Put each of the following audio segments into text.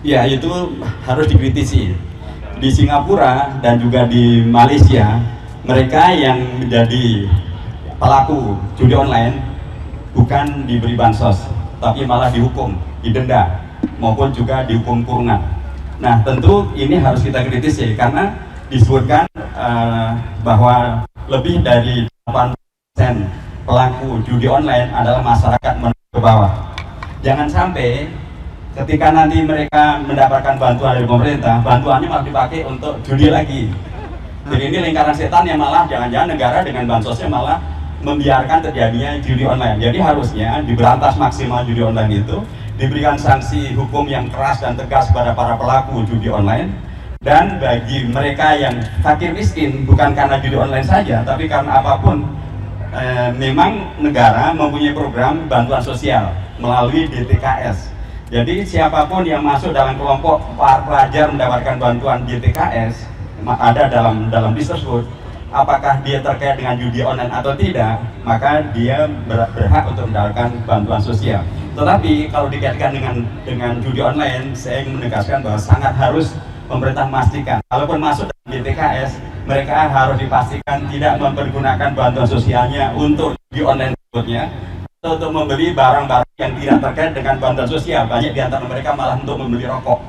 Ya, itu harus dikritisi. Di Singapura dan juga di Malaysia, mereka yang menjadi pelaku judi online bukan diberi bansos, tapi malah dihukum, didenda, maupun juga dihukum kurungan. Nah, tentu ini harus kita kritisi karena disebutkan bahwa lebih dari 8% pelaku judi online adalah masyarakat menengah ke bawah. Jangan sampai ketika nanti mereka mendapatkan bantuan dari pemerintah, bantuannya malah dipakai untuk judi lagi. Jadi ini lingkaran setan yang malah jangan-jangan negara dengan bansosnya malah membiarkan terjadinya judi online. Jadi harusnya diberantas maksimal judi online itu, diberikan sanksi hukum yang keras dan tegas kepada para pelaku judi online. Dan bagi mereka yang fakir miskin, bukan karena judi online saja, tapi karena apapun, memang negara mempunyai program bantuan sosial melalui DTKS. Jadi siapapun yang masuk dalam kelompok pelajar mendapatkan bantuan DTKS, ada dalam list tersebut, apakah dia terkait dengan judi online atau tidak, maka dia berhak untuk mendapatkan bantuan sosial. Tetapi kalau dikaitkan dengan judi online, saya ingin menegaskan bahwa sangat harus pemerintah memastikan, kalaupun masuk dalam DTKS, mereka harus dipastikan tidak mempergunakan bantuan sosialnya untuk judi online berikutnya, atau untuk membeli barang-barang yang tidak terkait dengan bantuan sosial. Banyak di antara mereka malah untuk membeli rokok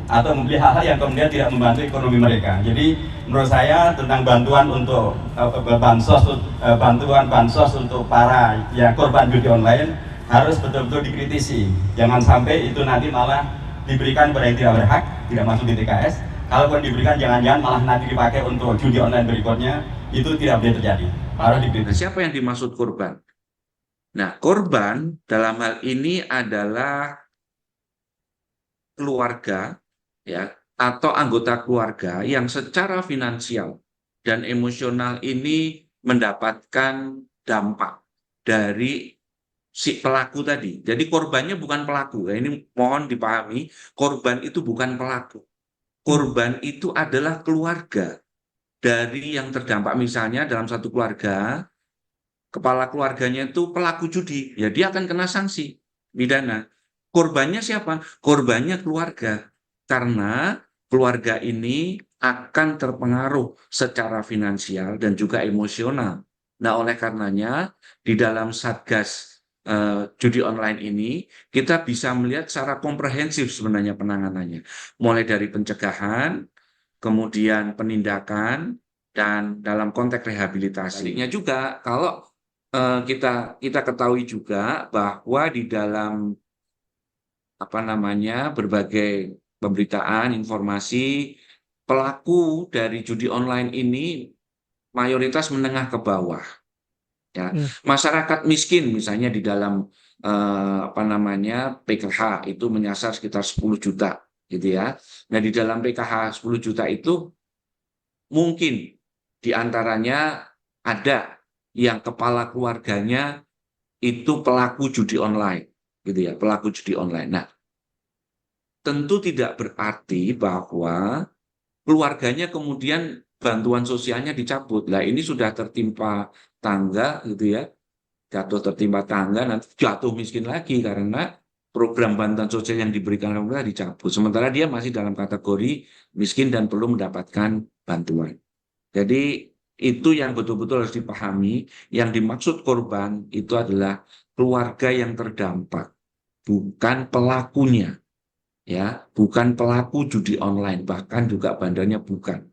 atau membeli hal-hal yang kemudian tidak membantu ekonomi mereka. Jadi menurut saya tentang bantuan untuk bantuan bansos untuk para ya korban judi online harus betul-betul dikritisi. Jangan sampai itu nanti malah diberikan kepada yang tidak berhak, tidak masuk di TKS. Kalaupun diberikan, jangan-jangan malah nanti dipakai untuk judi online berikutnya. Itu tidak boleh terjadi. Harus dikritisi. Siapa yang dimaksud korban? Nah, korban dalam hal ini adalah keluarga, ya, atau anggota keluarga yang secara finansial dan emosional ini mendapatkan dampak dari si pelaku tadi. Jadi korbannya bukan pelaku. Ya, ini mohon dipahami, korban itu bukan pelaku. Korban itu adalah keluarga dari yang terdampak. Misalnya dalam satu keluarga, kepala keluarganya itu pelaku judi, ya dia akan kena sanksi pidana. Korbannya siapa? Korbannya keluarga. Karena keluarga ini akan terpengaruh secara finansial dan juga emosional. Nah, oleh karenanya di dalam Satgas judi online ini kita bisa melihat secara komprehensif sebenarnya penanganannya. Mulai dari pencegahan, kemudian penindakan, dan dalam konteks rehabilitasi. Sebaliknya juga kalau kita ketahui juga bahwa di dalam berbagai pemberitaan, informasi, pelaku dari judi online ini mayoritas menengah ke bawah. Ya, masyarakat miskin misalnya di dalam PKH itu menyasar sekitar 10 juta, gitu ya. Nah, di dalam PKH 10 juta itu mungkin diantaranya ada yang kepala keluarganya itu pelaku judi online, gitu ya, pelaku judi online. Nah, tentu tidak berarti bahwa keluarganya kemudian bantuan sosialnya dicabut. Nah, ini sudah tertimpa tangga, gitu ya, jatuh tertimpa tangga, nanti jatuh miskin lagi karena program bantuan sosial yang diberikan pemerintah dicabut. Sementara dia masih dalam kategori miskin dan perlu mendapatkan bantuan. Jadi itu yang betul-betul harus dipahami. Yang dimaksud korban itu adalah keluarga yang terdampak, bukan pelakunya, ya, bukan pelaku judi online, bahkan juga bandarnya bukan.